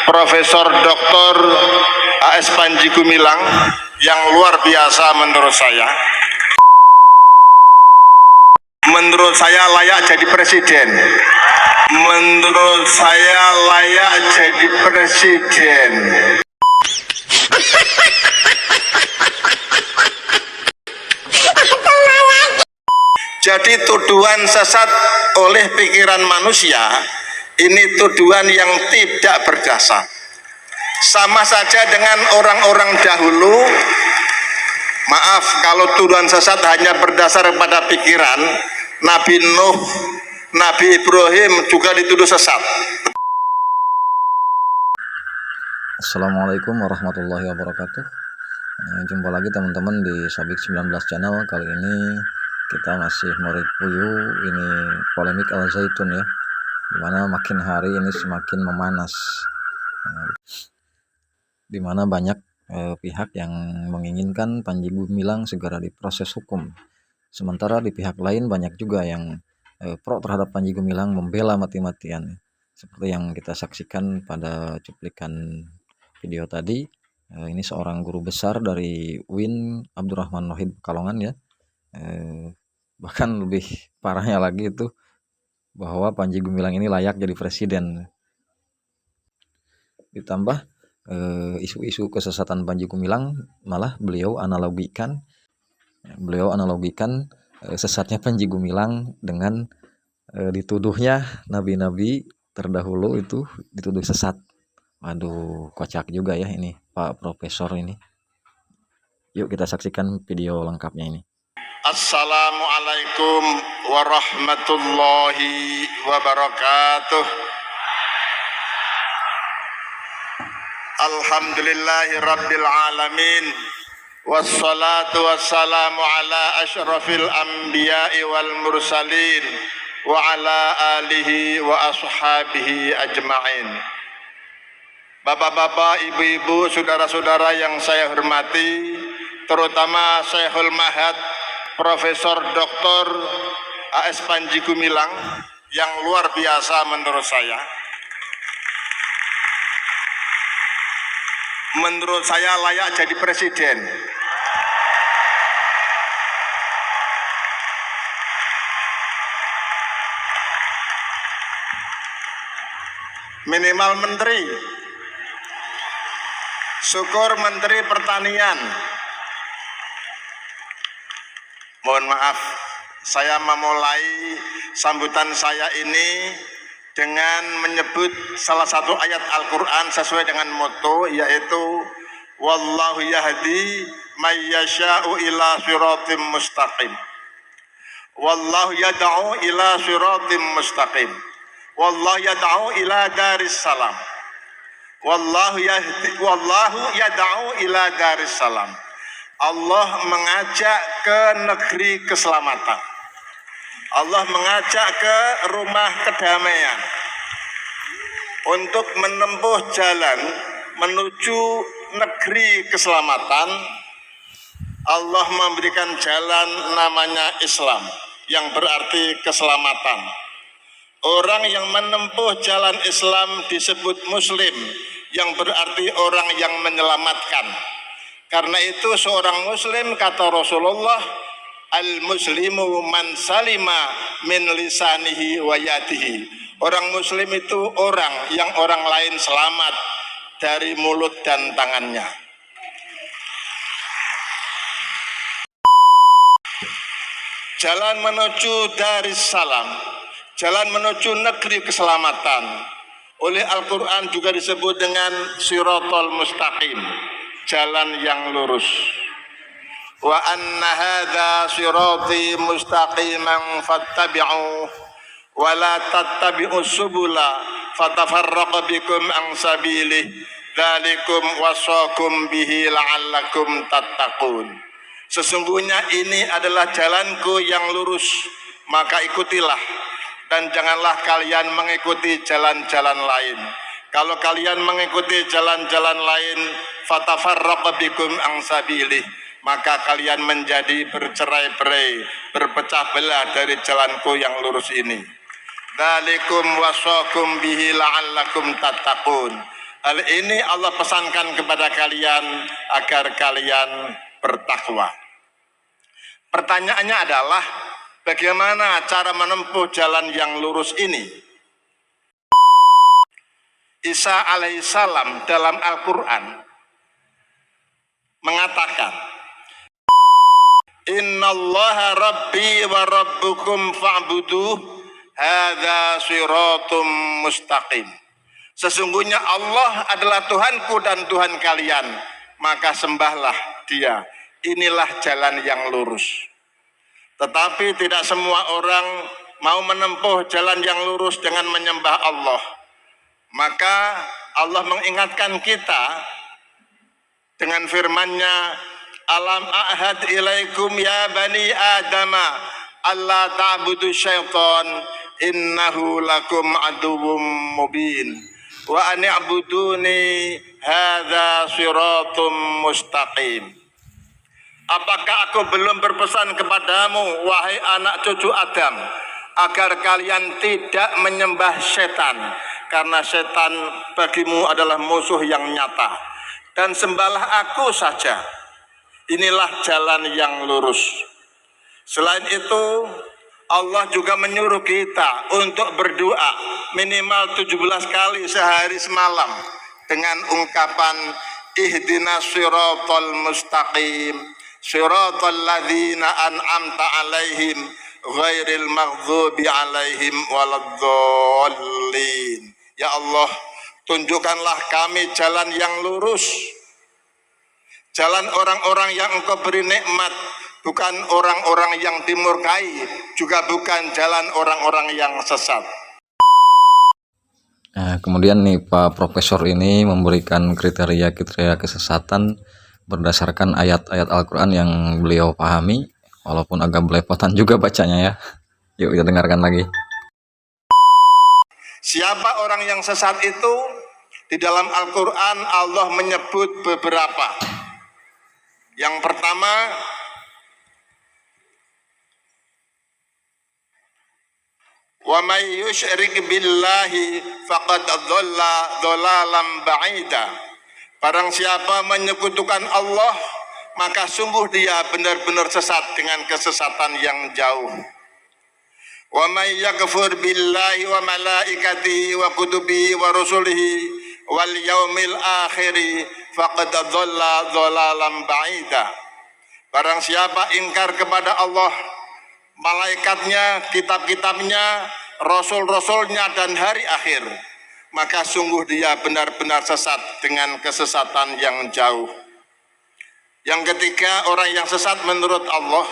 Profesor Dr. A.S. Panji Gumilang yang luar biasa menurut saya. Menurut saya layak jadi presiden. Menurut saya layak jadi presiden. Jadi tuduhan sesat oleh pikiran manusia ini tuduhan yang tidak berdasar. Sama saja dengan orang-orang dahulu. Maaf kalau tuduhan sesat hanya berdasar pada pikiran. Nabi Nuh, Nabi Ibrahim juga dituduh sesat. Assalamualaikum warahmatullahi wabarakatuh. Jumpa lagi teman-teman di Sabik 19 channel. Kali ini kita masih mereview ini polemik Al Zaitun ya, dimana makin hari ini semakin memanas, dimana banyak pihak yang menginginkan Panji Gumilang segera diproses hukum, sementara di pihak lain banyak juga yang pro terhadap Panji Gumilang, membela mati-matian, seperti yang kita saksikan pada cuplikan video tadi. Ini seorang guru besar dari UIN, Abdurrahman Wahid Pekalongan ya. Bahkan lebih parahnya lagi itu bahwa Panji Gumilang ini layak jadi presiden. Ditambah isu-isu kesesatan Panji Gumilang, malah beliau analogikan sesatnya Panji Gumilang dengan dituduhnya nabi-nabi terdahulu itu dituduh sesat. Waduh, kocak juga ya ini Pak Profesor ini. Yuk kita saksikan video lengkapnya ini. Assalamualaikum warahmatullahi wabarakatuh. Alhamdulillahi rabbil alamin. Wassalatu wassalamu ala asyrafil anbiya'i wal mursalin wa ala alihi wa ashabihi ajma'in. Bapak-bapak, ibu-ibu, saudara-saudara yang saya hormati, terutama Syekhul Mahad Profesor Dr. A.S. Panji Gumilang yang luar biasa menurut saya. Menurut saya layak jadi presiden. Minimal menteri. Syukur Menteri Pertanian. Mohon maaf, saya memulai sambutan saya ini dengan menyebut salah satu ayat Al-Quran sesuai dengan moto, yaitu wallahu yahdi may yasha'u ila siratim mustaqim. Wallahu yad'u ila siratim mustaqim. Wallahu yad'u ila daris salam. Wallahu yad'u ila daris salam. Allah mengajak ke negeri keselamatan. Allah mengajak ke rumah kedamaian untuk menempuh jalan menuju negeri keselamatan. Allah memberikan jalan namanya Islam, yang berarti keselamatan. Orang yang menempuh jalan Islam disebut Muslim, yang berarti orang yang menyelamatkan. Karena itu seorang Muslim, kata Rasulullah, al-muslimu man salima min lisanihi wa yadihi. Orang Muslim itu orang yang orang lain selamat dari mulut dan tangannya. Jalan menuju Daris Salam, jalan menuju negeri keselamatan, oleh Al-Quran juga disebut dengan Siratal Mustaqim, jalan yang lurus. Wa anna hadza sirati mustaqiman fattabi'uh wa la tattabi'us subula fatafarraqa bikum an sabilih dzalikum wasaqum bihi la'allakum tattaqun. Sesungguhnya ini adalah jalanku yang lurus, maka ikutilah dan janganlah kalian mengikuti jalan-jalan lain. Kalau kalian mengikuti jalan-jalan lain, fatafarraqa bikum an sabilih, maka kalian menjadi bercerai-berai, berpecah belah dari jalanku yang lurus ini. Dzalikum wasaqum bihi la'allakum tattaqun. Hal ini Allah pesankan kepada kalian agar kalian bertakwa. Pertanyaannya adalah, bagaimana cara menempuh jalan yang lurus ini? Isa alaihissalam dalam Al-Quran mengatakan, Innallaha rabbi wa rabbukum fa'buduh, hadza siratum mustaqim. Sesungguhnya Allah adalah Tuhanku dan Tuhan kalian, maka sembahlah Dia. Inilah jalan yang lurus. Tetapi tidak semua orang mau menempuh jalan yang lurus dengan menyembah Allah. Maka Allah mengingatkan kita dengan firman-Nya, Alam a'had ilaikum ya bani adama alla ta'budu syaitan innahu lakum aduwwum mubin wa ani'buduni hadza siratum mustaqim. Apakah aku belum berpesan kepadamu, wahai anak cucu Adam, agar kalian tidak menyembah setan, karena setan bagimu adalah musuh yang nyata, dan sembahlah aku saja. Inilah jalan yang lurus. Selain itu, Allah juga menyuruh kita untuk berdoa minimal 17 kali sehari semalam dengan ungkapan ihdinas siratal mustaqim siratal ladzina an'amta alaihim ghairil maghdubi alaihim waladdallin. Ya Allah, tunjukkanlah kami jalan yang lurus, jalan orang-orang yang Engkau beri nikmat, bukan orang-orang yang dimurkai, juga bukan jalan orang-orang yang sesat. Nah, kemudian nih Pak Profesor ini memberikan kriteria-kriteria kesesatan berdasarkan ayat-ayat Al-Quran yang beliau pahami, walaupun agak belepotan juga bacanya ya. Yuk kita dengarkan lagi. Siapa orang yang sesat itu? Di dalam Al-Quran Allah menyebut beberapa. Yang pertama, wa may yusyrik billahi faqad dhalla dhalalan ba'ida. Barang siapa menyekutukan Allah, maka sungguh dia benar-benar sesat dengan kesesatan yang jauh. Wa may yakfur billahi wa malaikatihi wa kutubihi wa rusulihi wal yaumil akhiri faqad dhalla dhalalan ba'ida. Barang siapa ingkar kepada Allah, malaikatnya, kitab-kitabnya, rasul-rasulnya dan hari akhir, maka sungguh dia benar-benar sesat dengan kesesatan yang jauh. Yang ketiga, orang yang sesat menurut Allah,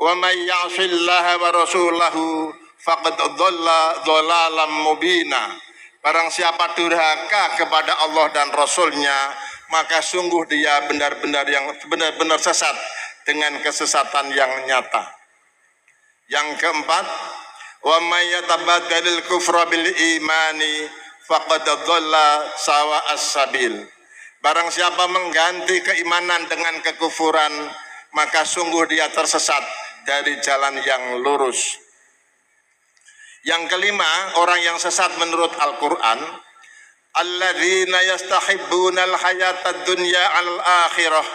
wa may ya'sillaha wa rasulahu faqad dhalla dhalalan mubina. Barang siapa durhaka kepada Allah dan Rasulnya, maka sungguh dia benar-benar sesat dengan kesesatan yang nyata. Yang keempat, wa may yatabaddalil kufra bil imani faqad dhalla sawa'as sabil. Barang siapa mengganti keimanan dengan kekufuran, maka sungguh dia tersesat dari jalan yang lurus. Yang kelima, orang yang sesat menurut Al-Quran, alladzina yastahibbunal hayatad dunya al-akhirah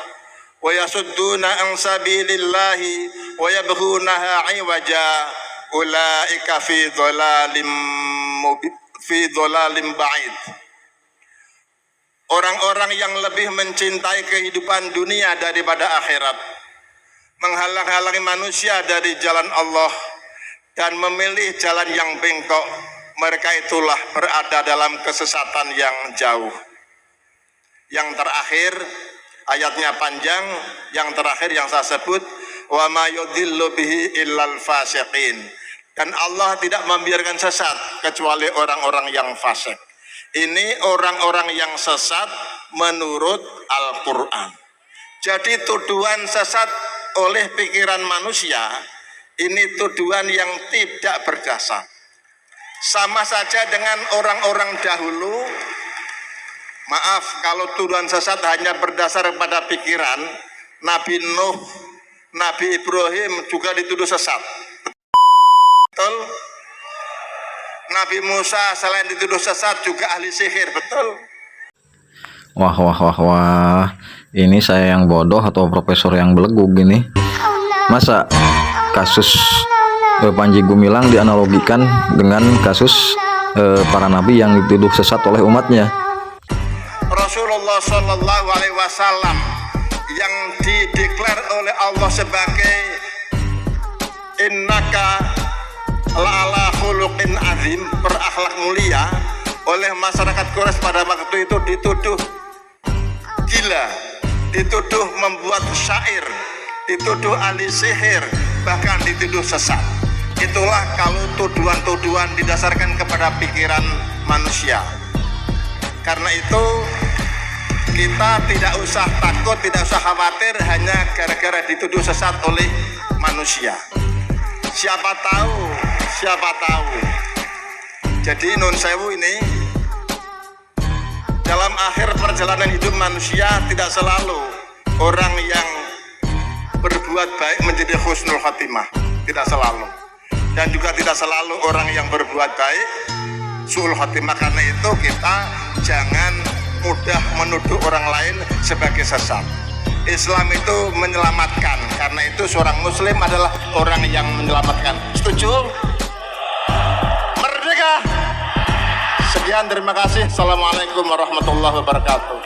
wa yasudduna an sabilillahi wa yabghunaha iwaja ulaika fi dhalalim ba'id. Orang-orang yang lebih mencintai kehidupan dunia daripada akhirat, menghalang-halangi manusia dari jalan Allah dan memilih jalan yang bengkok, mereka itulah berada dalam kesesatan yang jauh. Yang terakhir, ayatnya panjang, yang terakhir yang saya sebut, wa ma yudhillu bihi illal fasiqin. Dan Allah tidak membiarkan sesat kecuali orang-orang yang fasik. Ini orang-orang yang sesat menurut Al-Quran. Jadi tuduhan sesat oleh pikiran manusia, ini tuduhan yang tidak berdasar. Sama saja dengan orang-orang dahulu. Maaf kalau tuduhan sesat hanya berdasar pada pikiran. Nabi Nuh, Nabi Ibrahim juga dituduh sesat. Betul? Nabi Musa selain dituduh sesat juga ahli sihir, betul? Wah, wah, wah, wah. Ini saya yang bodoh atau profesor yang belegu gini? Masa kasus Panji Gumilang dianalogikan dengan kasus para nabi yang dituduh sesat oleh umatnya? Rasulullah Shallallahu Alaihi Wasallam yang dideklar oleh Allah sebagai innaka la'ala khuluqin azim, berakhlak mulia, oleh masyarakat Quraisy pada waktu itu dituduh gila, dituduh membuat syair, dituduh ahli sihir, bahkan dituduh sesat. Itulah kalau tuduhan-tuduhan didasarkan kepada pikiran manusia. Karena itu kita tidak usah takut, tidak usah khawatir hanya gara-gara dituduh sesat oleh manusia. Siapa tahu. Jadi nun sewu ini, dalam akhir perjalanan hidup manusia tidak selalu orang yang berbuat baik menjadi husnul khatimah, tidak selalu. Dan juga tidak selalu orang yang berbuat baik su'ul khatimah. Karena itu kita jangan mudah menuduh orang lain sebagai sesat. Islam itu menyelamatkan, karena itu seorang muslim adalah orang yang menyelamatkan. Setuju? Merdeka! Sekian, terima kasih. Assalamualaikum warahmatullahi wabarakatuh.